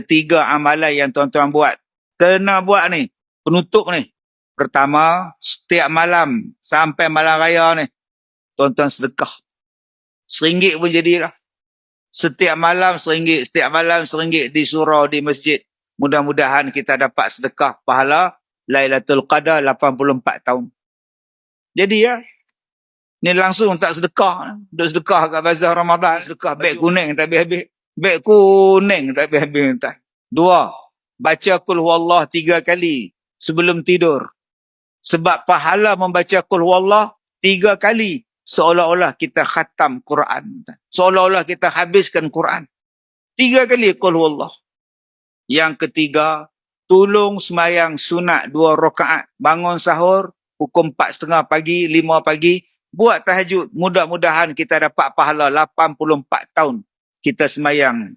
Tiga amalan yang tuan-tuan buat. Kena buat ni. Penutup ni. Pertama, setiap malam sampai malam raya ni, tuan-tuan sedekah. RM1 pun jadilah. Setiap malam RM1, setiap malam RM1 di surau, di masjid. Mudah-mudahan kita dapat sedekah pahala Lailatul Qadar 84 tahun. Jadi ya, ni langsung tak sedekah. Duk sedekah kat bazar Ramadan. Sedekah beg kuning tak habis-habis. Beg kuning tak habis-habis. Dua, baca Qul Huwallah 3 kali sebelum tidur. Sebab pahala membaca Qul Huwallah 3 kali seolah-olah kita khatam Quran. Seolah-olah kita habiskan Quran. 3 kali Qul Huwallah. Yang ketiga, tolong semayang sunat 2 rakaat. Bangun sahur, pukul 4.30 pagi, 5 pagi. Buat tahajud. Mudah-mudahan kita dapat pahala 84 tahun kita semayang